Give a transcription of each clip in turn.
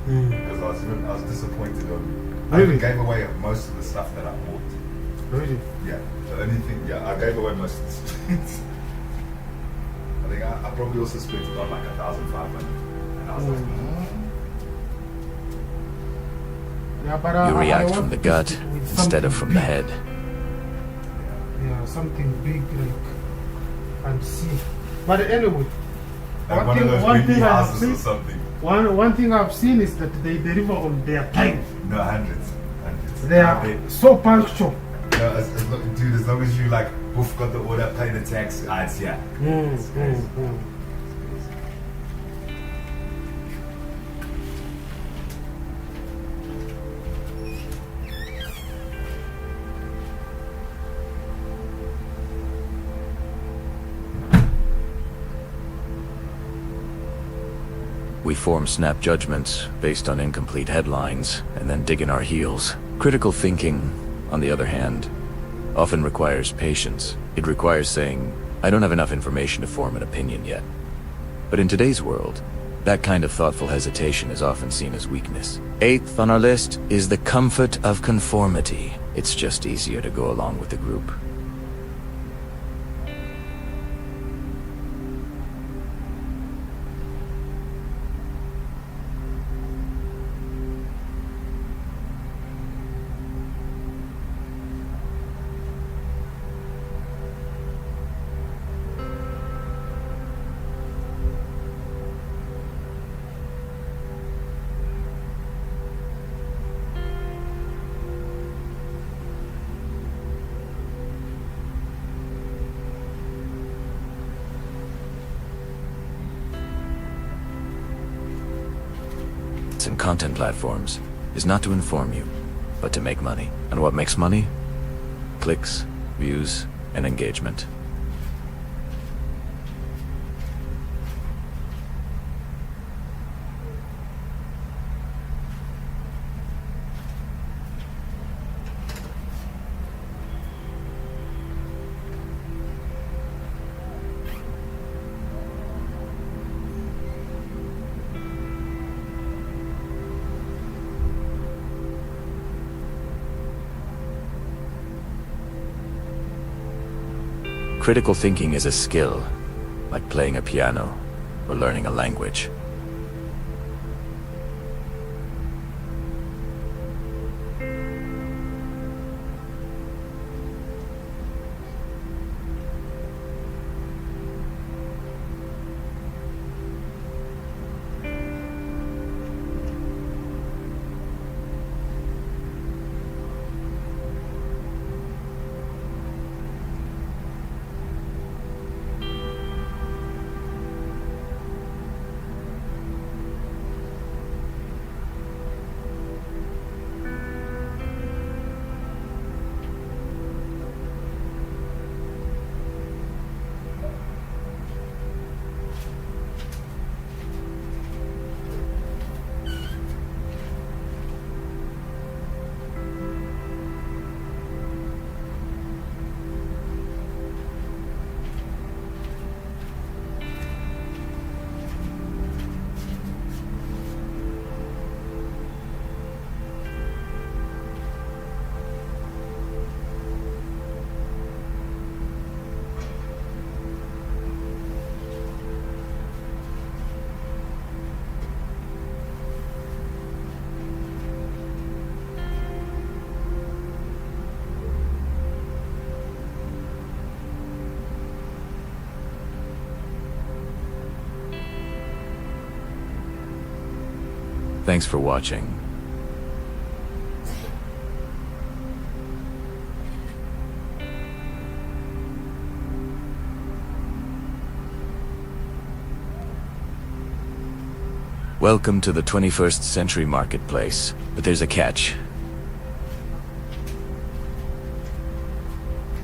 because I was disappointed on. Really? I gave away most of the stuff that I bought. Really? Yeah, the only thing, yeah, I gave away most of the stuff. I think I probably also spent about like 1,500, and I was like, Yeah, but You I react want from the this gut with instead of something from the big. head. Yeah, something big like and see. But anyway, like one of those one mini thing I've houses or seen, something. one thing I've seen is that they deliver on their time. No, hundreds. They are so punctual. No, dude, as long as you like, woof, got the order, pay the tax, it's yeah. It's crazy. We form snap judgments based on incomplete headlines and then dig in our heels. Critical thinking, on the other hand, often requires patience. It requires saying, I don't have enough information to form an opinion yet. But in today's world, that kind of thoughtful hesitation is often seen as weakness. Eighth on our list is the comfort of conformity. It's just easier to go along with the group. And content platforms is not to inform you, but to make money. And what makes money? Clicks, views, and engagement. Critical thinking is a skill, like playing a piano or learning a language. Thanks for watching. Welcome to the 21st century marketplace, but there's a catch.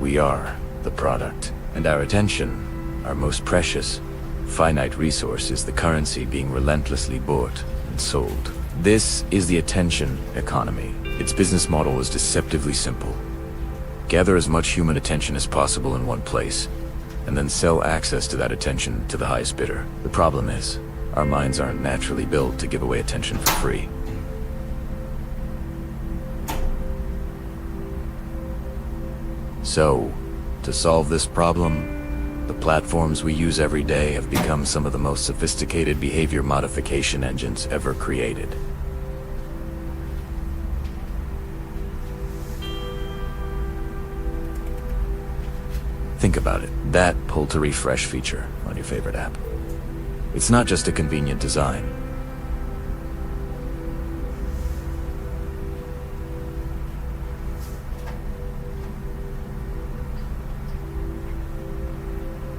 We are the product, and our attention, our most precious, finite resource, is the currency being relentlessly bought and sold. This is the attention economy. Its business model is deceptively simple. Gather as much human attention as possible in one place, and then sell access to that attention to the highest bidder. The problem is, Our minds aren't naturally built to give away attention for free. So, to solve this problem, the platforms we use every day have become some of the most sophisticated behavior modification engines ever created. Think about it. That pull to refresh feature on your favorite app. It's not just a convenient design.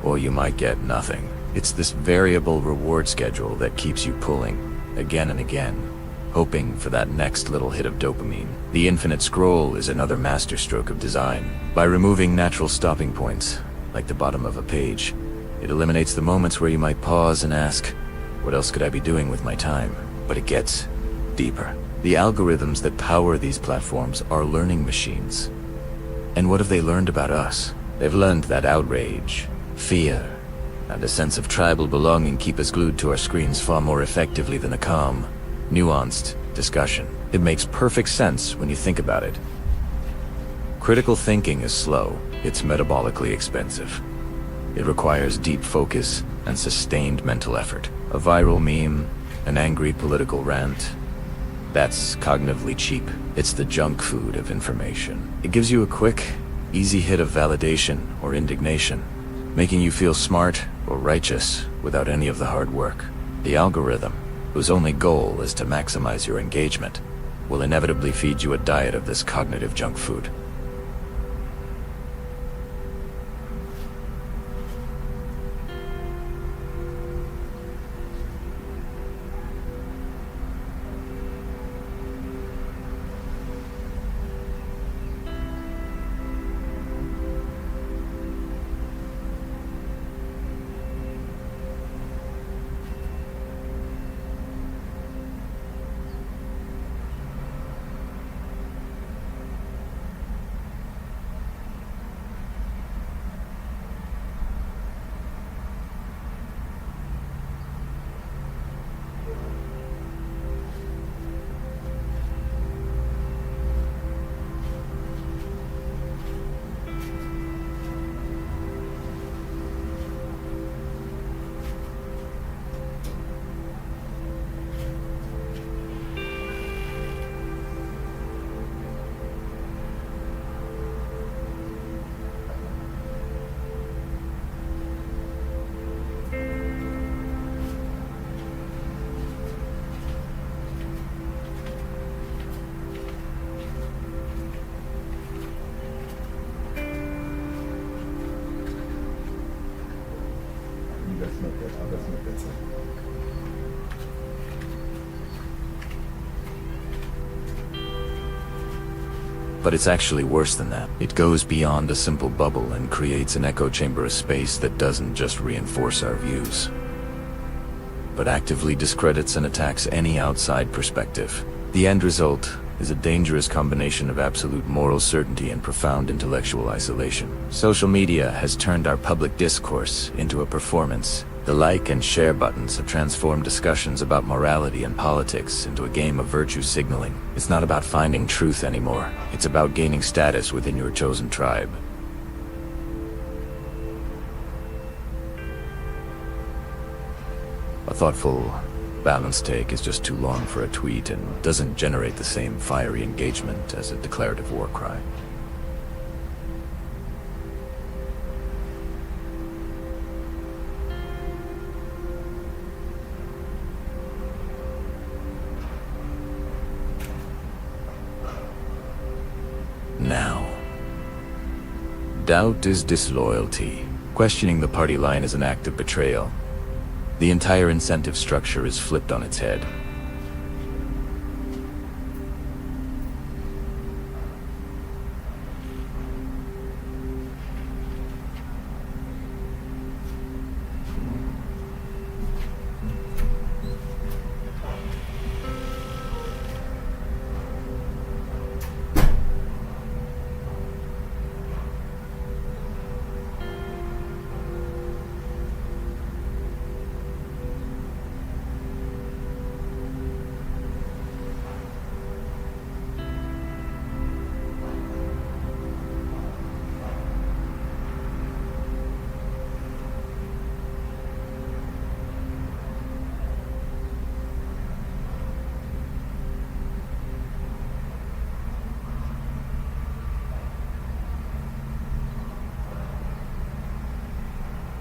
Or you might get nothing. It's this variable reward schedule that keeps you pulling again and again, hoping for that next little hit of dopamine. The infinite scroll is another masterstroke of design. By removing natural stopping points, like the bottom of a page, it eliminates the moments where you might pause and ask, what else could I be doing with my time? But it gets deeper. The algorithms that power these platforms are learning machines. And what have they learned about us? They've learned that outrage, fear, and a sense of tribal belonging keep us glued to our screens far more effectively than a calm, nuanced discussion. It makes perfect sense when you think about it. Critical thinking is slow. It's metabolically expensive. It requires deep focus and sustained mental effort. A viral meme, an angry political rant, that's cognitively cheap. It's the junk food of information. It gives you a quick, easy hit of validation or indignation, making you feel smart or righteous without any of the hard work. The algorithm, whose only goal is to maximize your engagement, will inevitably feed you a diet of this cognitive junk food. But it's actually worse than that. It goes beyond a simple bubble and creates an echo chamber of space that doesn't just reinforce our views, but actively discredits and attacks any outside perspective. The end result is a dangerous combination of absolute moral certainty and profound intellectual isolation. Social media has turned our public discourse into a performance. The like and share buttons have transformed discussions about morality and politics into a game of virtue signaling. It's not about finding truth anymore. It's about gaining status within your chosen tribe. A thoughtful, balanced take is just too long for a tweet and doesn't generate the same fiery engagement as a declarative war cry. Now, doubt is disloyalty. Questioning the party line is an act of betrayal. The entire incentive structure is flipped on its head.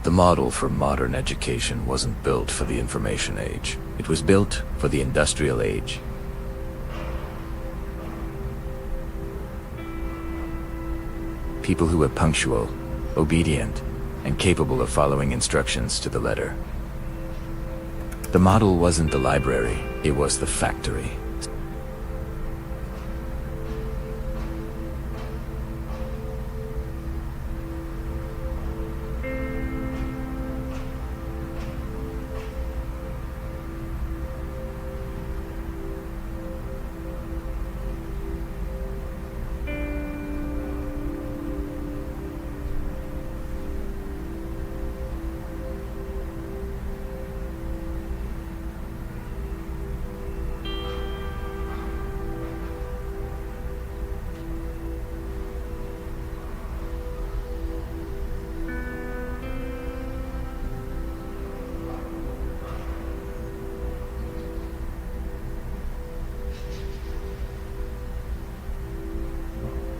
The model for modern education wasn't built for the information age. It was built for the industrial age. People who were punctual, obedient, and capable of following instructions to the letter. The model wasn't the library, it was the factory.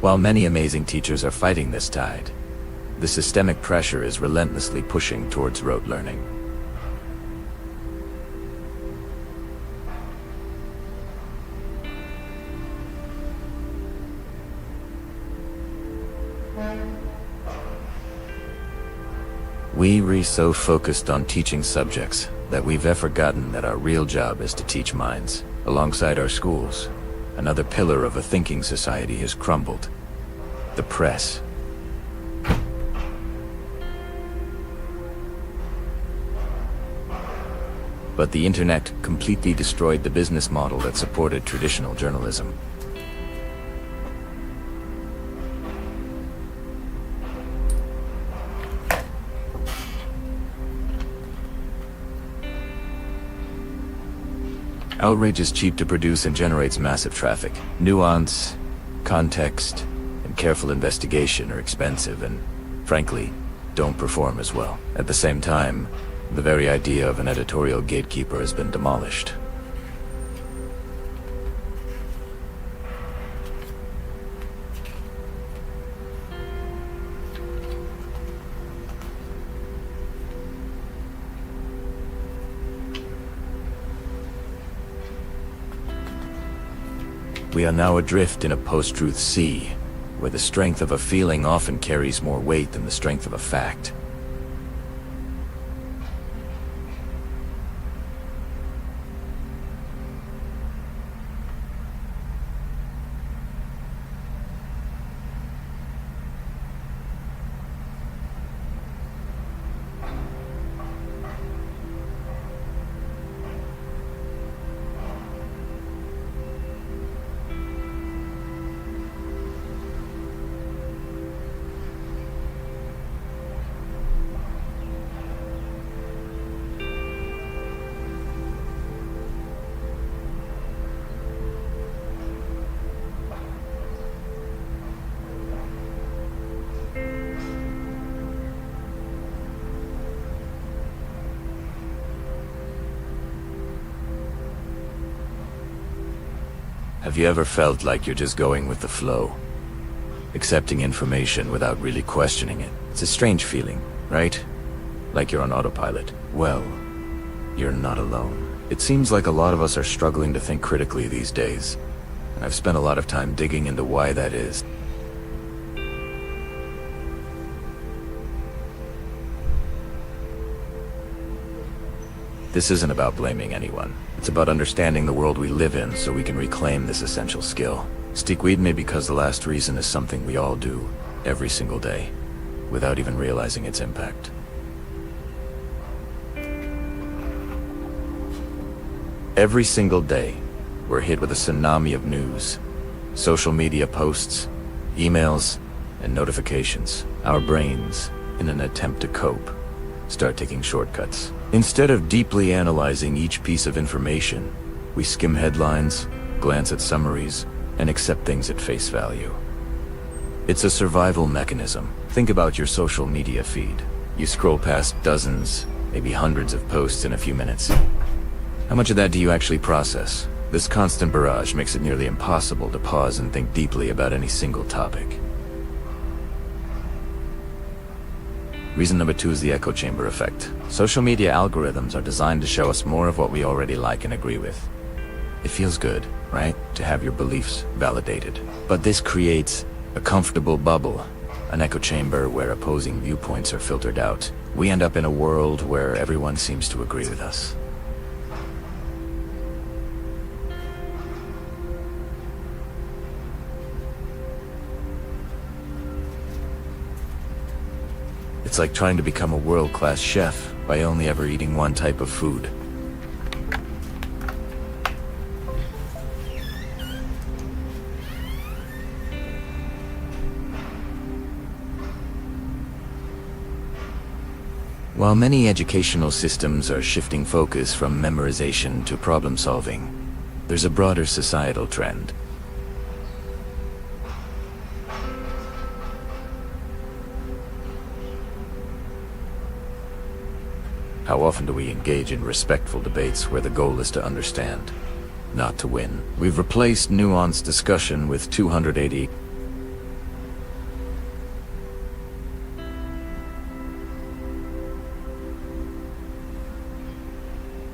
While many amazing teachers are fighting this tide, the systemic pressure is relentlessly pushing towards rote learning. We're so focused on teaching subjects that we've forgotten that our real job is to teach minds. Alongside our schools, another pillar of a thinking society has crumbled: the press. But the internet completely destroyed the business model that supported traditional journalism. Outrage is cheap to produce and generates massive traffic. Nuance, context, and careful investigation are expensive and, frankly, don't perform as well. At the same time, the very idea of an editorial gatekeeper has been demolished. We are now adrift in a post-truth sea, where the strength of a feeling often carries more weight than the strength of a fact. Have you ever felt like you're just going with the flow? Accepting information without really questioning it? It's a strange feeling, right? Like you're on autopilot. Well, you're not alone. It seems like a lot of us are struggling to think critically these days, and I've spent a lot of time digging into why that is. This isn't about blaming anyone. It's about understanding the world we live in so we can reclaim this essential skill. Stick weed may because the last reason is something we all do, every single day, without even realizing its impact. Every single day, we're hit with a tsunami of news, social media posts, emails, and notifications. Our brains, in an attempt to cope, start taking shortcuts. Instead of deeply analyzing each piece of information, we skim headlines, glance at summaries, and accept things at face value. It's a survival mechanism. Think about your social media feed. You scroll past dozens, maybe hundreds of posts in a few minutes. How much of that do you actually process? This constant barrage makes it nearly impossible to pause and think deeply about any single topic. Reason number 2 is the echo chamber effect. Social media algorithms are designed to show us more of what we already like and agree with. It feels good, right, to have your beliefs validated. But this creates a comfortable bubble, an echo chamber where opposing viewpoints are filtered out. We end up in a world where everyone seems to agree with us. It's like trying to become a world-class chef by only ever eating one type of food. While many educational systems are shifting focus from memorization to problem solving, there's a broader societal trend. How often do we engage in respectful debates where the goal is to understand, not to win? We've replaced nuanced discussion with 280.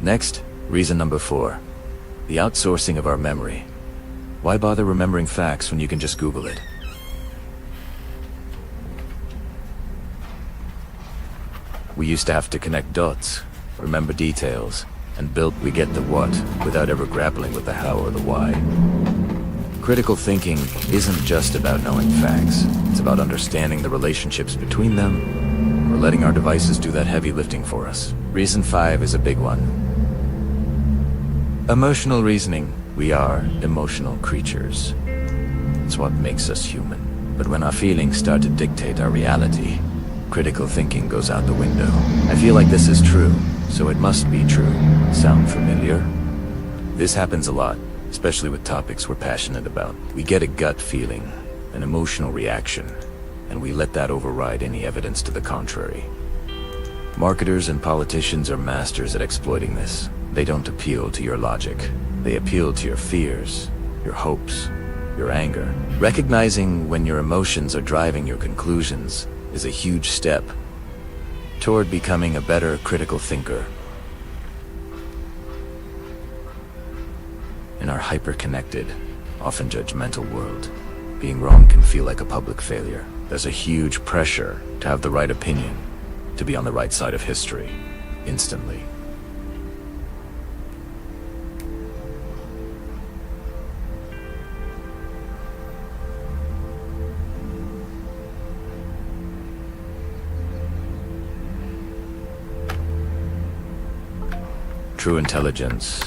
Next, reason number 4. The outsourcing of our memory. Why bother remembering facts when you can just Google it? We used to have to connect dots, remember details, and we get the what without ever grappling with the how or the why. Critical thinking isn't just about knowing facts. It's about understanding the relationships between them, or letting our devices do that heavy lifting for us. Reason 5 is a big one. Emotional reasoning. We are emotional creatures. It's what makes us human. But when our feelings start to dictate our reality, critical thinking goes out the window. I feel like this is true, so it must be true. Sound familiar? This happens a lot, especially with topics we're passionate about. We get a gut feeling, an emotional reaction, and we let that override any evidence to the contrary. Marketers and politicians are masters at exploiting this. They don't appeal to your logic. They appeal to your fears, your hopes, your anger. Recognizing when your emotions are driving your conclusions is a huge step toward becoming a better critical thinker. In our hyper-connected, often judgmental world, being wrong can feel like a public failure. There's a huge pressure to have the right opinion, to be on the right side of history, instantly. True intelligence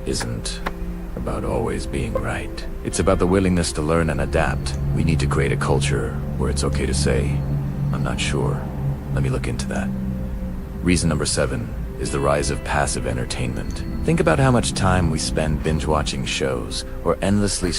isn't about always being right. It's about the willingness to learn and adapt. We need to create a culture where it's okay to say, I'm not sure. Let me look into that. Reason number 7 is the rise of passive entertainment. Think about how much time we spend binge-watching shows or endlessly